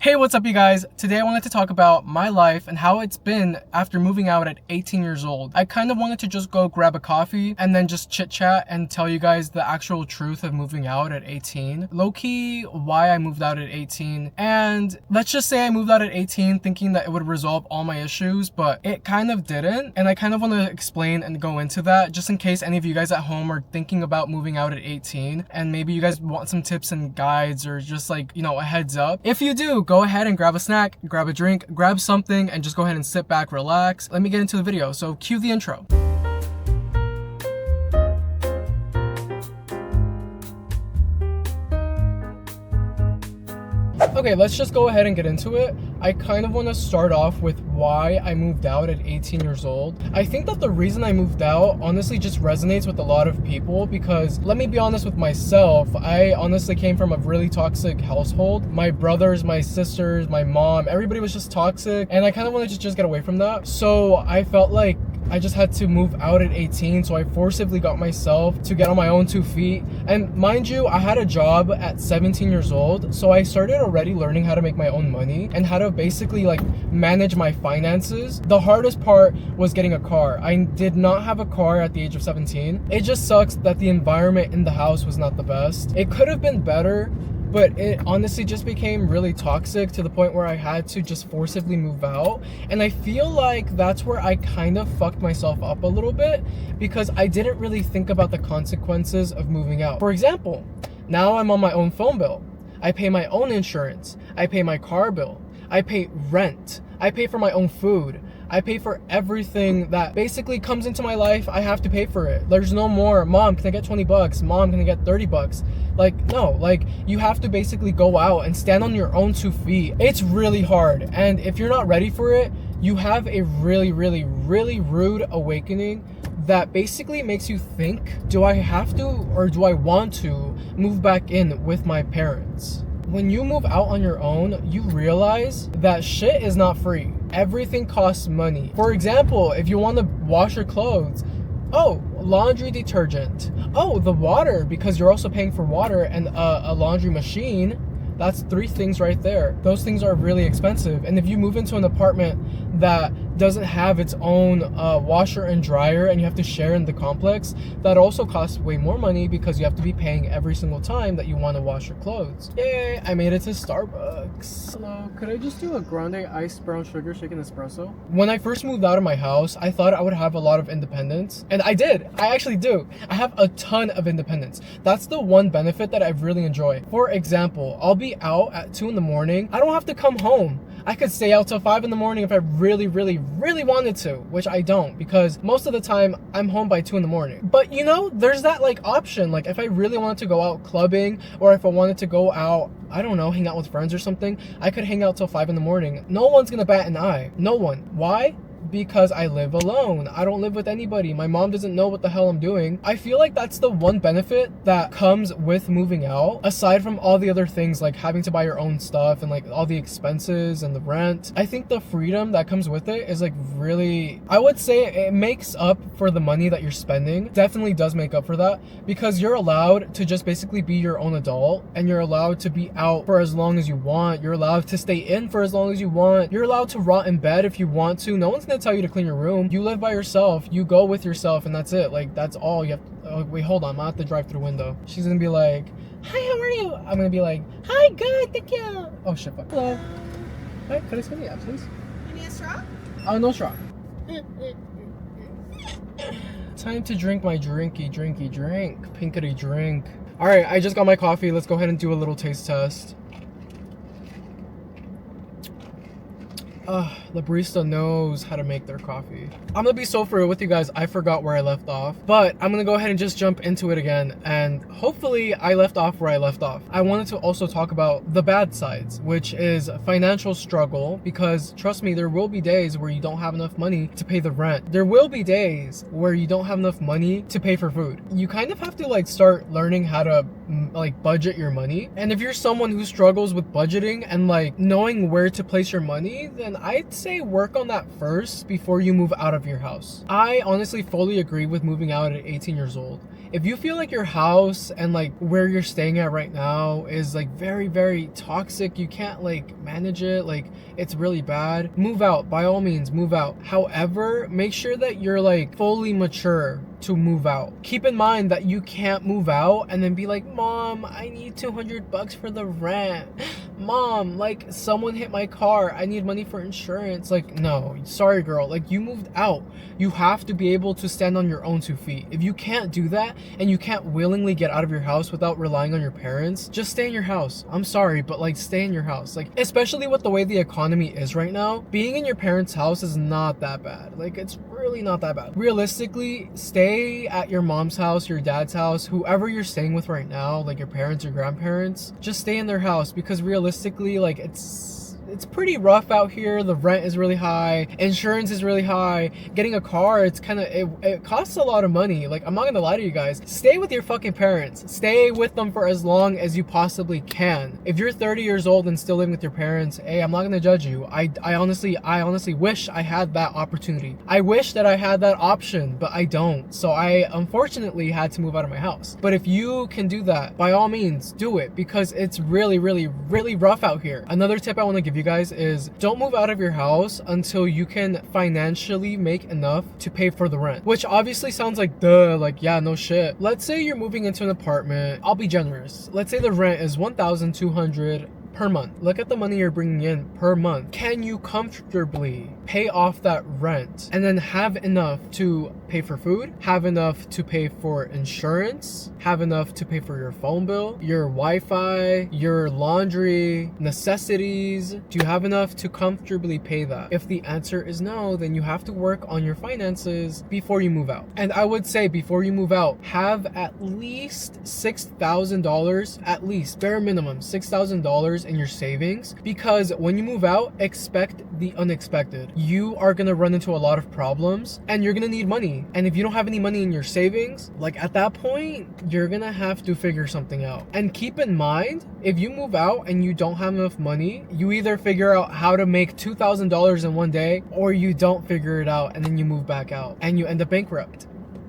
Hey, what's up you guys? Today I wanted to talk about my life and how it's been after moving out at 18 years old. I kind of wanted to just go grab a coffee and then just chit chat and tell you guys the actual truth of moving out at 18. Low-key, why I moved out at 18. And let's just say I moved out at 18 thinking that it would resolve all my issues, but it kind of didn't. And I kind of want to explain and go into that just in case any of you guys at home are thinking about moving out at 18 and maybe you guys want some tips and guides or just like, a heads up. If you do, go ahead and grab a snack, grab a drink, grab something, and just go ahead and sit back, relax. Let me get into the video. So cue the intro. Okay, let's just go ahead and get into it. I kind of want to start off with why I moved out at 18 years old. I think that the reason I moved out honestly just resonates with a lot of people because let me be honest with myself, I honestly came from a really toxic household. My brothers, my sisters, my mom, everybody was just toxic and I kind of wanted to just get away from that. So I felt like I just had to move out at 18, so I forcibly got myself to get on my own 2 feet. And mind you, I had a job at 17 years old, so I started already learning how to make my own money and how to basically like manage my finances. The hardest part was getting a car. I did not have a car at the age of 17. It just sucks that the environment in the house was not the best. It could have been better, but it honestly just became really toxic to the point where I had to just forcibly move out. And I feel like that's where I kind of fucked myself up a little bit because I didn't really think about the consequences of moving out. For example, now I'm on my own phone bill. I pay my own insurance. I pay my car bill. I pay rent. I pay for my own food. I pay for everything that basically comes into my life. I have to pay for it. There's no more, mom, can I get 20 bucks? Mom, can I get 30 bucks? Like, no, like you have to basically go out and stand on your own 2 feet. It's really hard. And if you're not ready for it, you have a really, really, really rude awakening that basically makes you think, do I have to or do I want to move back in with my parents? When you move out on your own, you realize that shit is not free. Everything costs money. For example, if you want to wash your clothes, oh, laundry detergent. Oh, the water, because you're also paying for water and a laundry machine. That's 3 things right there. Those things are really expensive. And if you move into an apartment that doesn't have its own washer and dryer and you have to share in the complex, that also costs way more money because you have to be paying every single time that you want to wash your clothes. Yay, I made it to Starbucks. Hello, could I just do a grande iced brown sugar shaken espresso? When I first moved out of my house, I thought I would have a lot of independence. And I did. I actually do. I have a ton of independence. That's the one benefit that I really enjoy. For example, I'll be out at 2 in the morning. I don't have to come home. I could stay out till 5 in the morning if I really, really, really wanted to, which I don't because most of the time I'm home by 2 in the morning. But there's that like option. Like if I really wanted to go out clubbing or if I wanted to go out, I don't know, hang out with friends or something, I could hang out till 5 in the morning. No one's gonna bat an eye. No one. Why? Because I live alone. I don't live with anybody. My mom doesn't know what the hell I'm doing. I feel like that's the one benefit that comes with moving out, aside from all the other things like having to buy your own stuff and like all the expenses and the rent. I think the freedom that comes with it is like really, I would say it makes up for the money that you're spending. Definitely does make up for that because you're allowed to just basically be your own adult and you're allowed to be out for as long as you want. You're allowed to stay in for as long as you want. You're allowed to rot in bed if you want to. No one's gonna tell you to clean your room. You live by yourself. You go with yourself and that's it. Like that's all you have to, oh, wait, hold on. I'm at the drive-through window. She's gonna be like, hi, how are you? I'm gonna be like, hi, good, thank you. Oh shit, fuck. Hello. Hi, could I see the app, please? You need a straw? No straw. Time to drink my drinky drink. Pinkety drink. Alright, I just got my coffee. Let's go ahead and do a little taste test. The barista knows how to make their coffee. I'm gonna be so for real with you guys, I forgot where I left off, but I'm gonna go ahead and just jump into it again, and hopefully I left off where I left off. I wanted to also talk about the bad sides, which is financial struggle, because trust me, there will be days where you don't have enough money to pay the rent. There will be days where you don't have enough money to pay for food. You kind of have to like start learning how to like budget your money, and if you're someone who struggles with budgeting and like knowing where to place your money, then I'd say work on that first before you move out of your house. I honestly fully agree with moving out at 18 years old. If you feel like your house and like where you're staying at right now is like very, very toxic, you can't like manage it, like it's really bad, move out. By all means, move out. However, make sure that you're like fully mature to move out. Keep in mind that you can't move out and then be like, Mom, I need $200 for the rent. Mom, like someone hit my car, I need money for insurance. Like, no, sorry girl, like you moved out. You have to be able to stand on your own 2 feet. If you can't do that and you can't willingly get out of your house without relying on your parents, just stay in your house. I'm sorry, but like stay in your house. Like, especially with the way the economy is right now, being in your parents' house is not that bad. Like, it's really not that bad. Realistically, stay at your mom's house, your dad's house, whoever you're staying with right now, like your parents or grandparents, just stay in their house, because realistically, like it's pretty rough out here. The rent is really high, insurance is really high, getting a car, it's kind of, it costs a lot of money. Like, I'm not gonna lie to you guys, stay with your fucking parents, stay with them for as long as you possibly can. If you're 30 years old and still living with your parents, hey, I'm not gonna judge you. I honestly wish I had that opportunity. I wish that I had that option, but I don't. So I unfortunately had to move out of my house. But if you can do that, by all means do it, because it's really, really, really rough out here. Another tip I want to give you guys is don't move out of your house until you can financially make enough to pay for the rent, which obviously sounds like duh, like yeah, no shit. Let's say you're moving into an apartment. I'll be generous. Let's say the rent is $1,200 per month. Look at the money you're bringing in per month. Can you comfortably pay off that rent and then have enough to pay for food, have enough to pay for insurance, have enough to pay for your phone bill, your Wi-Fi, your laundry, necessities? Do you have enough to comfortably pay that? If the answer is no, then you have to work on your finances before you move out. And I would say before you move out, have at least $6,000, at least bare minimum $6,000 in your savings, because when you move out, expect the unexpected. You are gonna run into a lot of problems and you're gonna need money. And if you don't have any money in your savings, like at that point, you're gonna have to figure something out. And keep in mind, if you move out and you don't have enough money, you either figure out how to make $2,000 in one day, or you don't figure it out and then you move back out and you end up bankrupt.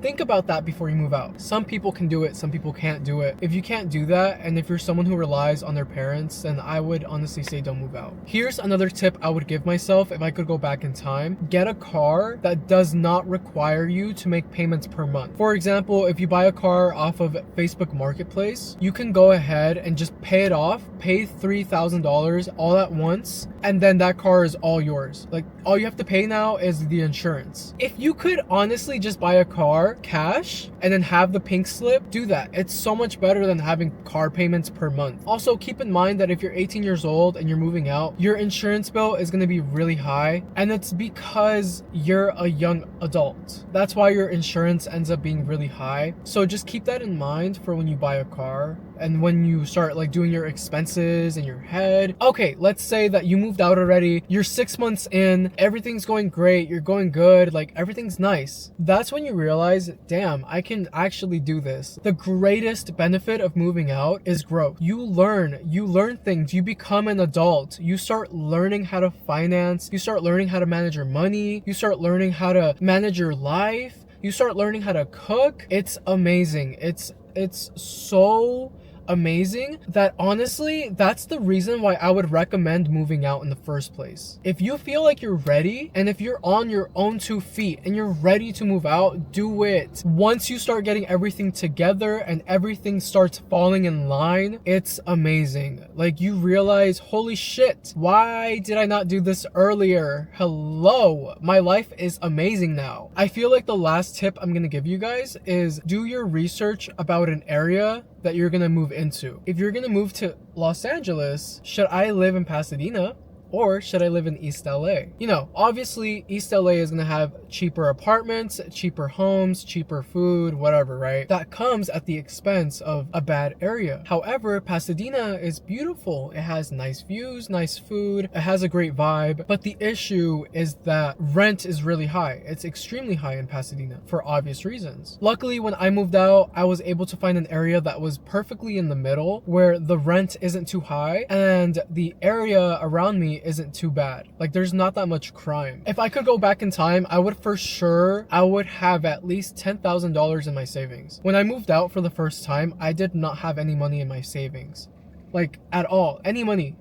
Think about that before you move out. Some people can do it, some people can't do it. If you can't do that, and if you're someone who relies on their parents, then I would honestly say don't move out. Here's another tip I would give myself if I could go back in time. Get a car that does not require you to make payments per month. For example, if you buy a car off of Facebook Marketplace, you can go ahead and just pay it off, pay $3,000 all at once, and then that car is all yours. Like, all you have to pay now is the insurance. If you could honestly just buy a car cash and then have the pink slip, do that. It's so much better than having car payments per month. Also, keep in mind that if you're 18 years old and you're moving out, your insurance bill is going to be really high, and it's because you're a young adult. That's why your insurance ends up being really high. So just keep that in mind for when you buy a car and when you start like doing your expenses in your head. Okay, let's say that you moved out already, you're 6 months in, everything's going great, you're going good, like everything's nice. That's when you realize, damn, I can actually do this. The greatest benefit of moving out is growth. You learn things, you become an adult, you start learning how to finance, you start learning how to manage your money, you start learning how to manage your life, you start learning how to cook. It's amazing. It's so amazing that honestly, that's the reason why I would recommend moving out in the first place. If you feel like you're ready, and if you're on your own 2 feet and you're ready to move out, do it. Once you start getting everything together and everything starts falling in line, it's amazing. Like, you realize, holy shit, why did I not do this earlier? Hello, my life is amazing now. I feel like the last tip I'm gonna give you guys is do your research about an area that you're gonna move into. If you're gonna move to Los Angeles, should I live in Pasadena or should I live in East LA? You know, obviously East LA is gonna have cheaper apartments, cheaper homes, cheaper food, whatever, right? That comes at the expense of a bad area. However, Pasadena is beautiful. It has nice views, nice food, it has a great vibe, but the issue is that rent is really high. It's extremely high in Pasadena for obvious reasons. Luckily, when I moved out, I was able to find an area that was perfectly in the middle where the rent isn't too high and the area around me isn't too bad. Like, there's not that much crime. If I could go back in time, I would have at least $10,000 in my savings. When I moved out for the first time, I did not have any money in my savings. Like, at all. Any money.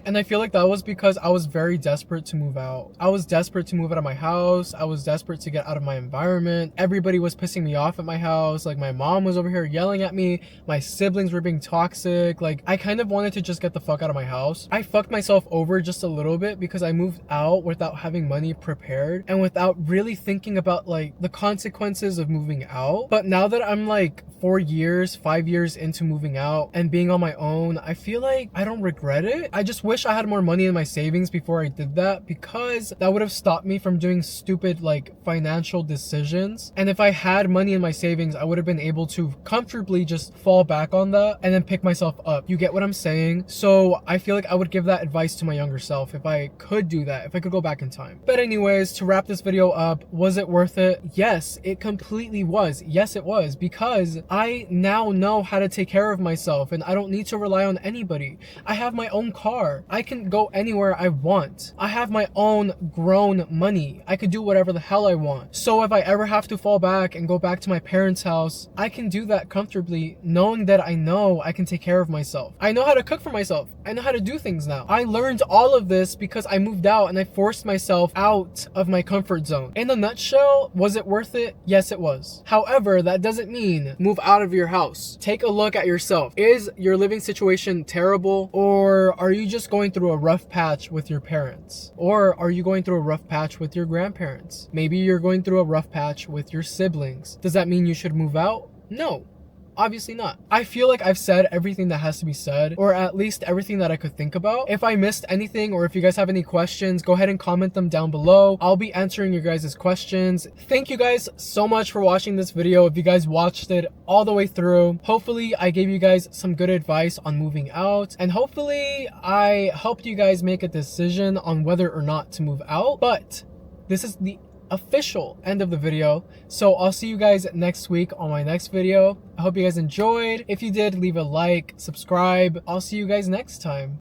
And I feel like that was because I was very desperate to move out. I was desperate to move out of my house. I was desperate to get out of my environment. Everybody was pissing me off at my house. Like, my mom was over here yelling at me. My siblings were being toxic. Like, I kind of wanted to just get the fuck out of my house. I fucked myself over just a little bit because I moved out without having money prepared and without really thinking about like the consequences of moving out. But now that I'm like 5 years into moving out and being on my own, I feel like I don't regret it. I just wish I had more money in my savings before I did that, because that would have stopped me from doing stupid like financial decisions. And if I had money in my savings, I would have been able to comfortably just fall back on that and then pick myself up. You get what I'm saying? So I feel like I would give that advice to my younger self if I could do that, if I could go back in time. But anyways, to wrap this video up, was it worth it? Yes, it completely was. Yes, it was, because I now know how to take care of myself and I don't need to rely on anybody. I have my own car. I can go anywhere I want. I have my own grown money. I could do whatever the hell I want. So if I ever have to fall back and go back to my parents' house, I can do that comfortably, knowing that I know I can take care of myself. I know how to cook for myself. I know how to do things now. I learned all of this because I moved out and I forced myself out of my comfort zone. In a nutshell, was it worth it? Yes, it was. However, that doesn't mean move out of your house. Take a look at yourself. Is your living situation terrible, or are you just going through a rough patch with your parents? Or are you going through a rough patch with your grandparents? Maybe you're going through a rough patch with your siblings. Does that mean you should move out? No. Obviously not. I feel like I've said everything that has to be said, or at least everything that I could think about. If I missed anything, or if you guys have any questions, go ahead and comment them down below. I'll be answering your guys' questions. Thank you guys so much for watching this video. If you guys watched it all the way through, hopefully I gave you guys some good advice on moving out, and hopefully I helped you guys make a decision on whether or not to move out. But this is the official end of the video, so I'll see you guys next week on my next video. I hope you guys enjoyed. If you did, leave a like, subscribe. I'll see you guys next time.